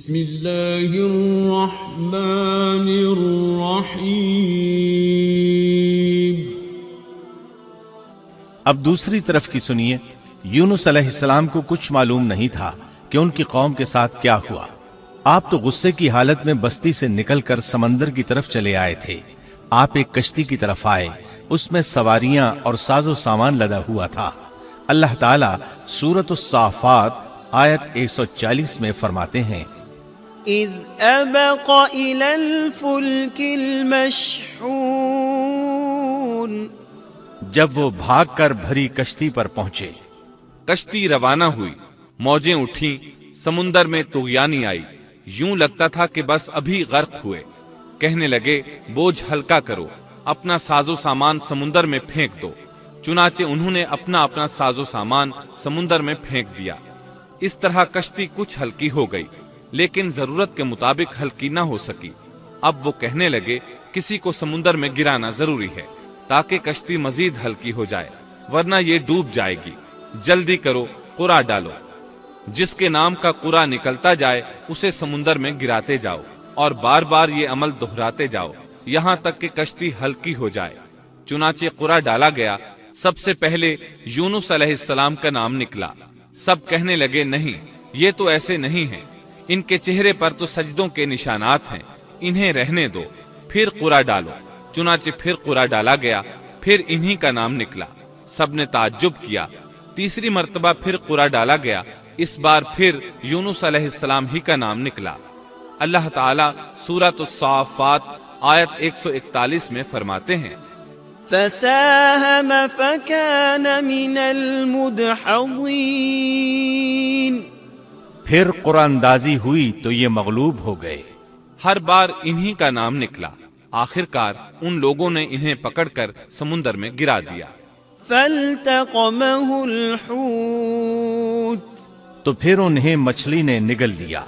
بسم اللہ الرحمن الرحیم۔ اب دوسری طرف کی سنیے۔ یونس علیہ السلام کو کچھ معلوم نہیں تھا کہ ان کی قوم کے ساتھ کیا ہوا۔ آپ تو غصے کی حالت میں بستی سے نکل کر سمندر کی طرف چلے آئے تھے۔ آپ ایک کشتی کی طرف آئے، اس میں سواریاں اور ساز و سامان لدا ہوا تھا۔ اللہ تعالیٰ سورۃ الصافات آیت 140 میں فرماتے ہیں، اذ ابق الى الفلك المشحون، جب وہ بھاگ کر بھری کشتی پر پہنچے۔ کشتی روانہ ہوئی، موجیں اٹھیں، سمندر میں طغیانی آئی، یوں لگتا تھا کہ بس ابھی غرق ہوئے۔ کہنے لگے بوجھ ہلکا کرو، اپنا ساز و سامان سمندر میں پھینک دو۔ چنانچہ انہوں نے اپنا اپنا ساز و سامان سمندر میں پھینک دیا۔ اس طرح کشتی کچھ ہلکی ہو گئی، لیکن ضرورت کے مطابق ہلکی نہ ہو سکی۔ اب وہ کہنے لگے کسی کو سمندر میں گرانا ضروری ہے تاکہ کشتی مزید ہلکی ہو جائے، ورنہ یہ ڈوب جائے گی۔ جلدی کرو، قرع ڈالو۔ جس کے نام کا قرع نکلتا جائے اسے سمندر میں گراتے جاؤ، اور بار بار یہ عمل دہراتے جاؤ یہاں تک کہ کشتی ہلکی ہو جائے۔ چنانچہ قرع ڈالا گیا۔ سب سے پہلے یونس علیہ السلام کا نام نکلا۔ سب کہنے لگے نہیں، یہ تو ایسے نہیں ہیں، ان کے چہرے پر تو سجدوں کے نشانات ہیں، انہیں رہنے دو، پھر قرع ڈالو۔ چنانچہ پھر قرع ڈالا گیا، پھر انہی کا نام نکلا۔ سب نے تعجب کیا۔ تیسری مرتبہ پھر قرع ڈالا گیا، اس بار پھر یونس علیہ السلام ہی کا نام نکلا۔ اللہ تعالیٰ سورۃ الصافات آیت 141 میں فرماتے ہیں، فساهم فكان من المدحضين، پھر قرآن اندازی ہوئی تو یہ مغلوب ہو گئے۔ ہر بار انہی کا نام نکلا۔ آخرکار ان لوگوں نے انہیں پکڑ کر سمندر میں گرا دیا۔ فالتقمه الحوت، تو پھر انہیں مچھلی نے نگل لیا۔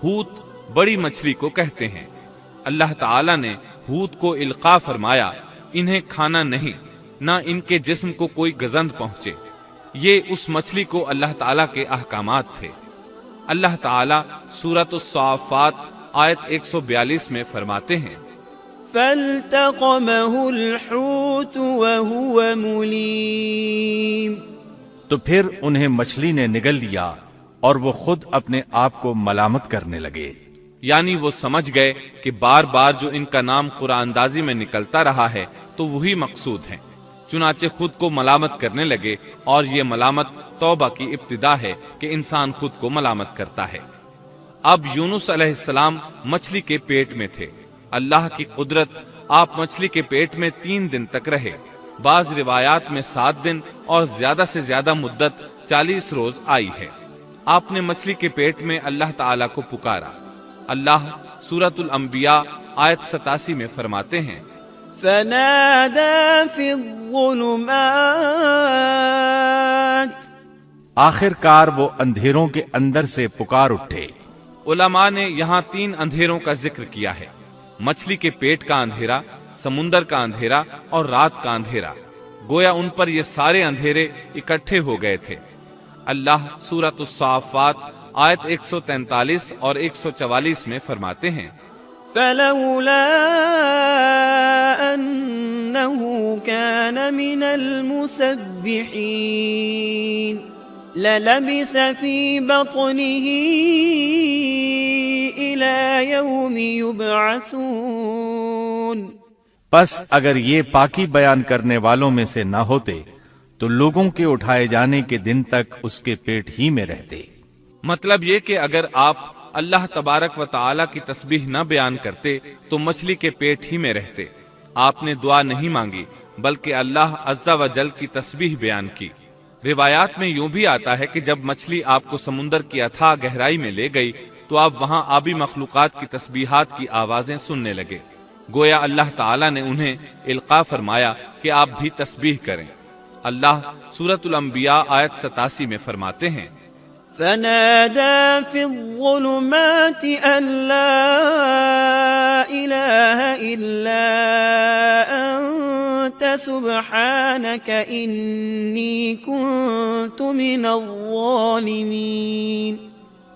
حوت بڑی مچھلی کو کہتے ہیں۔ اللہ تعالیٰ نے حوت کو القاء فرمایا، انہیں کھانا نہیں، نہ ان کے جسم کو کوئی گزند پہنچے۔ یہ اس مچھلی کو اللہ تعالیٰ کے احکامات تھے۔ اللہ تعالیٰ سورۃ الصافات آیت 142 میں فرماتے ہیں، فالتقمه الحوت وهو مليم، تو پھر انہیں مچھلی نے نگل لیا اور وہ خود اپنے آپ کو ملامت کرنے لگے۔ یعنی وہ سمجھ گئے کہ بار بار جو ان کا نام قرآن اندازی میں نکلتا رہا ہے تو وہی مقصود ہیں۔ چنانچہ خود کو ملامت کرنے لگے، اور یہ ملامت توبہ کی ابتدا ہے کہ انسان خود کو ملامت کرتا ہے۔ اب یونس علیہ السلام مچھلی کے پیٹ میں تھے۔ اللہ کی قدرت، آپ مچھلی کے پیٹ میں 3 دن تک رہے۔ بعض روایات میں 7 دن اور زیادہ سے زیادہ مدت 40 روز آئی ہے۔ آپ نے مچھلی کے پیٹ میں اللہ تعالیٰ کو پکارا۔ اللہ سورۃ الانبیاء آیت 87 میں فرماتے ہیں، فنادى في الظلمات، آخر کار وہ اندھیروں کے اندر سے پکار اٹھے۔ علماء نے یہاں 3 اندھیروں کا ذکر کیا ہے: مچھلی کے پیٹ کا اندھیرا، سمندر کا اندھیرا اور رات کا اندھیرا۔ گویا ان پر یہ سارے اندھیرے اکٹھے ہو گئے تھے۔ اللہ سورۃ الصافات آیت 143 اور 144 میں فرماتے ہیں، فلولا أنه كان من المسبحين للبث في بطنه إلى يوم يبعثون، پس اگر یہ پاکی بیان کرنے والوں میں سے نہ ہوتے تو لوگوں کے اٹھائے جانے کے دن تک اس کے پیٹ ہی میں رہتے۔ مطلب یہ کہ اگر آپ اللہ تبارک و تعالی کی تسبیح نہ بیان کرتے تو مچھلی کے پیٹ ہی میں رہتے۔ آپ نے دعا نہیں مانگی بلکہ اللہ عز و جل کی تسبیح بیان کی۔ روایات میں یوں بھی آتا ہے کہ جب مچھلی آپ کو سمندر کی اتھاہ گہرائی میں لے گئی تو آپ وہاں آبی مخلوقات کی تسبیحات کی آوازیں سننے لگے۔ گویا اللہ تعالیٰ نے انہیں القاء فرمایا کہ آپ بھی تسبیح کریں۔ اللہ سورۃ الانبیاء آیت 87 میں فرماتے ہیں، فنادى في الظلمات أن لا إله إلا أنت سبحانك إني كنت من الظالمين،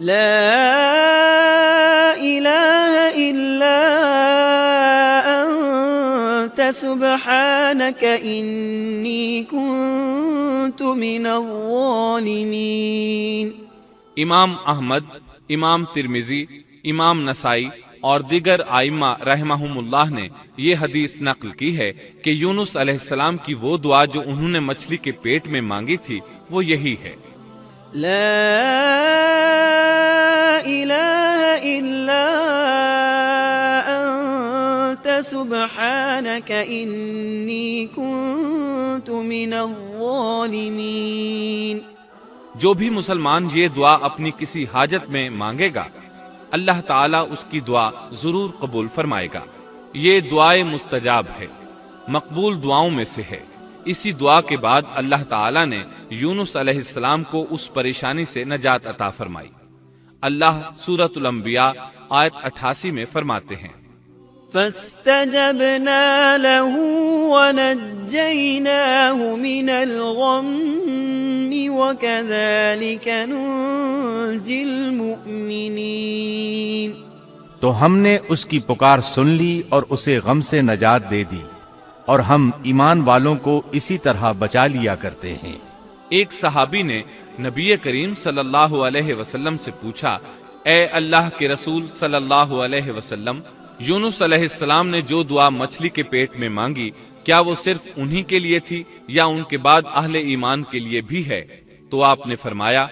لا إله إلا أنت سبحانك إني كنت من الظالمين۔ امام احمد، امام ترمذی، امام نسائی اور دیگر آئمہ رحمہم اللہ نے یہ حدیث نقل کی ہے کہ یونس علیہ السلام کی وہ دعا جو انہوں نے مچھلی کے پیٹ میں مانگی تھی وہ یہی ہے، لا إله إلا أنت سبحانك إني كنت من الظالمين۔ جو بھی مسلمان یہ دعا اپنی کسی حاجت میں مانگے گا اللہ تعالیٰ اس کی دعا ضرور قبول فرمائے گا۔ یہ دعائے مستجاب ہے، مقبول دعاؤں میں سے ہے۔ اسی دعا کے بعد اللہ تعالیٰ نے یونس علیہ السلام کو اس پریشانی سے نجات عطا فرمائی۔ اللہ سورۃ الانبیاء آیت 88 میں فرماتے ہیں، فاستجبنا له ونجيناه من الغم وكذلك ننجي المؤمنين۔ تو ہم نے اس کی پکار سن لی اور اسے غم سے نجات دے دی، اور ہم ایمان والوں کو اسی طرح بچا لیا کرتے ہیں۔ ایک صحابی نے نبی کریم صلی اللہ علیہ وسلم سے پوچھا، اے اللہ کے رسول صلی اللہ علیہ وسلم، یونس علیہ السلام نے جو دعا مچھلی کے پیٹ میں مانگی کیا وہ صرف انہی کے لیے تھی یا ان کے بعد اہل ایمان کے لیے بھی ہے؟ تو آپ نے فرمایا،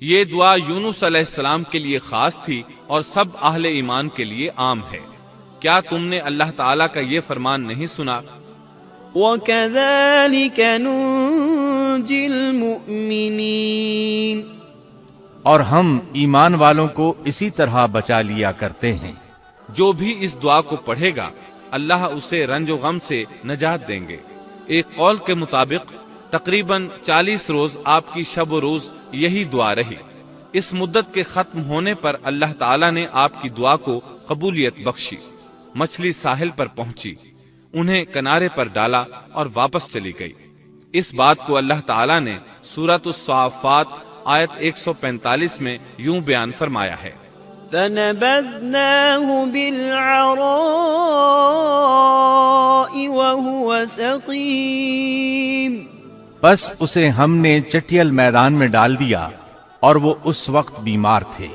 یہ دعا یونس علیہ السلام کے لیے خاص تھی اور سب اہل ایمان کے لیے عام ہے۔ کیا تم نے اللہ تعالیٰ کا یہ فرمان نہیں سنا؟ وَكَذَلِكَ نُنْجِي الْمُؤْمِنِينَ۔ اور ہم ایمان والوں کو اسی طرح بچا لیا کرتے ہیں۔ جو بھی اس دعا کو پڑھے گا اللہ اسے رنج و غم سے نجات دیں گے۔ ایک قول کے مطابق تقریباً 40 روز آپ کی شب و روز یہی دعا رہی۔ اس مدت کے ختم ہونے پر اللہ تعالیٰ نے آپ کی دعا کو قبولیت بخشی۔ مچھلی ساحل پر پہنچی، انہیں کنارے پر ڈالا اور واپس چلی گئی۔ اس بات کو اللہ تعالیٰ نے سورۃ الصافات آیت 145 میں یوں بیان فرمایا ہے، فَنَبَذْنَاهُ بِالْعَرَاءِ وَهُوَ سَقِيمٌ۔ بس اسے ہم نے چٹیل میدان میں ڈال دیا اور وہ اس وقت بیمار تھے۔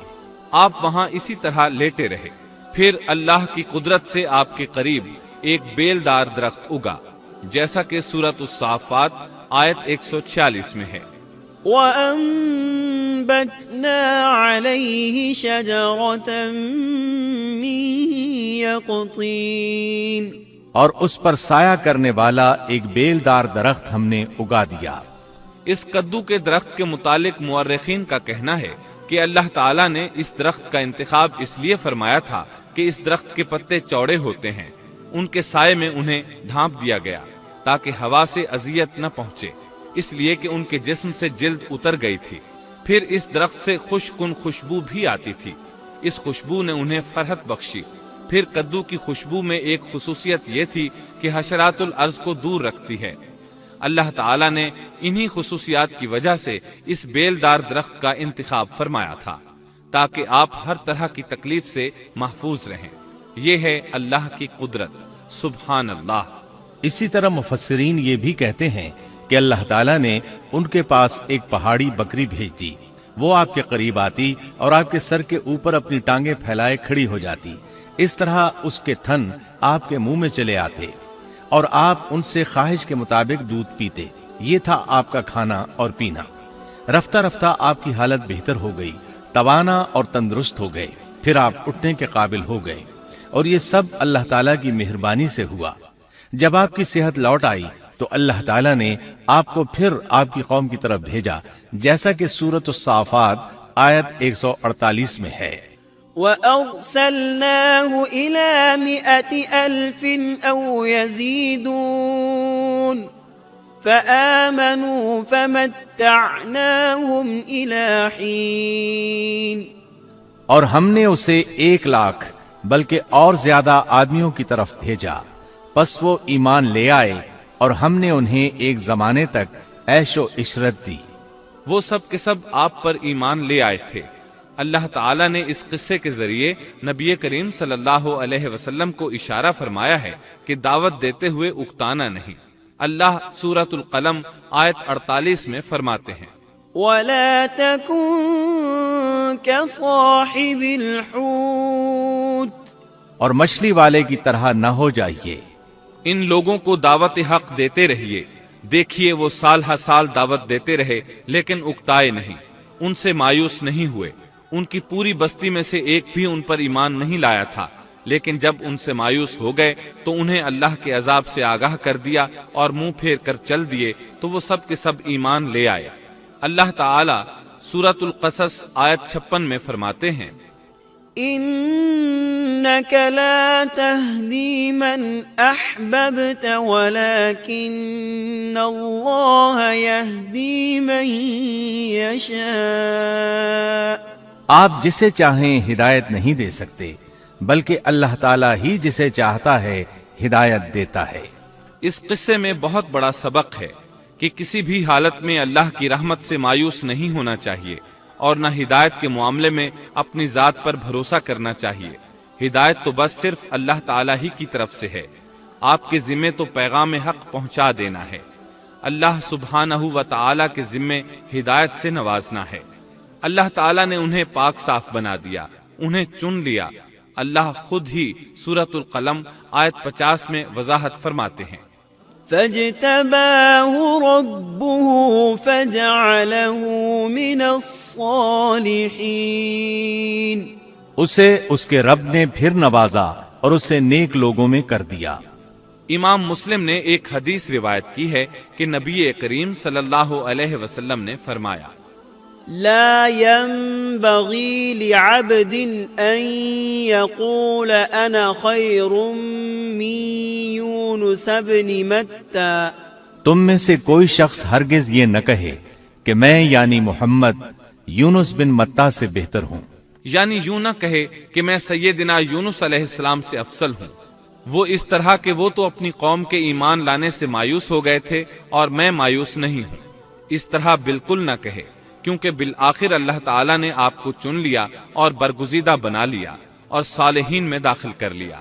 آپ وہاں اسی طرح لیٹے رہے، پھر اللہ کی قدرت سے آپ کے قریب ایک بیلدار درخت اگا، جیسا کہ سورۃ الصافات آیت 146 میں ہے، وَأَنبَتْنَا عَلَيْهِ شَجَرَةً مِّن يَقْطِينٍ۔ اور اس پر سایہ کرنے والا ایک بیلدار درخت ہم نے اگا دیا۔ اس کدو کے درخت کے متعلق مورخین کا کہنا ہے کہ اللہ تعالیٰ نے اس درخت کا انتخاب اس لیے فرمایا تھا کہ اس درخت کے پتے چوڑے ہوتے ہیں، ان کے سائے میں انہیں ڈھانپ دیا گیا تاکہ ہوا سے اذیت نہ پہنچے، اس لیے کہ ان کے جسم سے جلد اتر گئی تھی۔ پھر اس درخت سے خوشکن خوشبو بھی آتی تھی، اس خوشبو نے انہیں فرحت بخشی۔ پھر کدو کی خوشبو میں ایک خصوصیت یہ تھی کہ حشرات الارض کو دور رکھتی ہے۔ اللہ تعالیٰ نے انہی خصوصیات کی وجہ سے اس بیلدار درخت کا انتخاب فرمایا تھا تاکہ آپ ہر طرح کی تکلیف سے محفوظ رہیں۔ یہ ہے اللہ کی قدرت، سبحان اللہ۔ اسی طرح مفسرین یہ بھی کہتے ہیں کہ اللہ تعالیٰ نے ان کے پاس ایک پہاڑی بکری بھیج دی، وہ آپ کے قریب آتی اور آپ کے سر کے اوپر اپنی ٹانگیں پھیلائے کھڑی ہو جاتی، اس طرح اس کے تھن آپ کے منہ میں چلے آتے اور آپ ان سے خواہش کے مطابق دودھ پیتے۔ یہ تھا آپ کا کھانا اور پینا۔ رفتہ رفتہ آپ کی حالت بہتر ہو گئی، توانا اور تندرست ہو گئے، پھر آپ اٹھنے کے قابل ہو گئے، اور یہ سب اللہ تعالیٰ کی مہربانی سے ہوا۔ جب آپ کی صحت لوٹ آئی تو اللہ تعالیٰ نے آپ کو پھر آپ کی قوم کی طرف بھیجا، جیسا کہ سورۃ الصافات آیت 148 میں ہے، وَأَرْسَلْنَاهُ إِلَى 100,000 أَوْ يَزِيدُونَ فآمنوا فمتعناهم إلى حين اور ہم نے اسے 1,00,000 بلکہ اور زیادہ آدمیوں کی طرف بھیجا، پس وہ ایمان لے آئے اور ہم نے انہیں ایک زمانے تک عیش و عشرت دی۔ وہ سب کے سب آپ پر ایمان لے آئے تھے۔ اللہ تعالیٰ نے اس قصے کے ذریعے نبی کریم صلی اللہ علیہ وسلم کو اشارہ فرمایا ہے کہ دعوت دیتے ہوئے اکتانا نہیں۔ اللہ سورۃ القلم آیت 48 میں فرماتے ہیں، ولا تكن كصاحب الحوت اور مچھلی والے کی طرح نہ ہو جائیے۔ ان لوگوں کو دعوت حق دیتے رہیے۔ دیکھیے وہ سال ہر سال دعوت دیتے رہے لیکن اکتائے نہیں، ان سے مایوس نہیں ہوئے۔ ان کی پوری بستی میں سے ایک بھی ان پر ایمان نہیں لایا تھا، لیکن جب ان سے مایوس ہو گئے تو انہیں اللہ کے عذاب سے آگاہ کر دیا اور منہ پھیر کر چل دیے تو وہ سب کے سب ایمان لے آئے۔ اللہ تعالی سورۃ القصص آیت 56 میں فرماتے ہیں، إنك لا تهدي من أحببت ولكن الله يهدي من يشاء آپ جسے چاہیں ہدایت نہیں دے سکتے، بلکہ اللہ تعالیٰ ہی جسے چاہتا ہے ہدایت دیتا ہے۔ اس قصے میں بہت بڑا سبق ہے کہ کسی بھی حالت میں اللہ کی رحمت سے مایوس نہیں ہونا چاہیے اور نہ ہدایت کے معاملے میں اپنی ذات پر بھروسہ کرنا چاہیے۔ ہدایت تو بس صرف اللہ تعالیٰ ہی کی طرف سے ہے۔ آپ کے ذمے تو پیغام حق پہنچا دینا ہے۔ اللہ سبحانہ و تعالیٰ کے ذمے ہدایت سے نوازنا ہے۔ اللہ تعالیٰ نے انہیں پاک صاف بنا دیا، انہیں چن لیا۔ اللہ خود ہی سورۃ القلم آیت 50 میں وضاحت فرماتے ہیں، فاجتباه ربه فجعله من الصالحين اسے اس کے رب نے پھر نوازا اور اسے نیک لوگوں میں کر دیا۔ امام مسلم نے ایک حدیث روایت کی ہے کہ نبی کریم صلی اللہ علیہ وسلم نے فرمایا، لا ينبغي لعبد أن يقول أنا خير من يونس بن متى تم میں سے کوئی شخص ہرگز یہ نہ کہے کہ میں یعنی محمد یونس بن متا سے بہتر ہوں، یعنی یوں نہ کہے کہ میں سیدنا یونس علیہ السلام سے افضل ہوں۔ وہ اس طرح کہ وہ تو اپنی قوم کے ایمان لانے سے مایوس ہو گئے تھے اور میں مایوس نہیں ہوں، اس طرح بالکل نہ کہے، کیونکہ بالآخر اللہ تعالیٰ نے آپ کو چن لیا اور برگزیدہ بنا لیا اور صالحین میں داخل کر لیا۔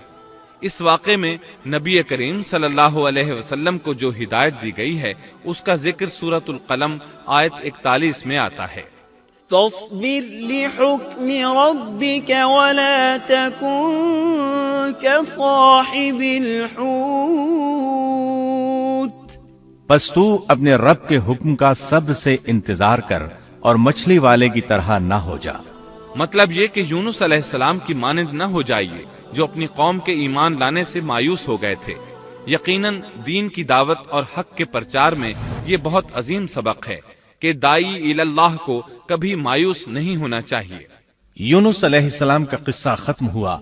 اس واقعے میں نبی کریم صلی اللہ علیہ وسلم کو جو ہدایت دی گئی ہے اس کا ذکر سورۃ القلم آیت 41 میں آتا ہے، فاصبر لحكم ربك ولا تكن كصاحب الحوت پس تو اپنے رب کے حکم کا صبر سے انتظار کر اور مچھلی والے کی طرح نہ ہو جا۔ مطلب یہ کہ یونس علیہ السلام کی مانند نہ ہو جائیے جو اپنی قوم کے ایمان لانے سے مایوس ہو گئے تھے۔ یقیناً دین کی دعوت اور حق کے پرچار میں یہ بہت عظیم سبق ہے کہ دائی اللہ کو کبھی مایوس نہیں ہونا چاہیے۔ یونس علیہ السلام کا قصہ ختم ہوا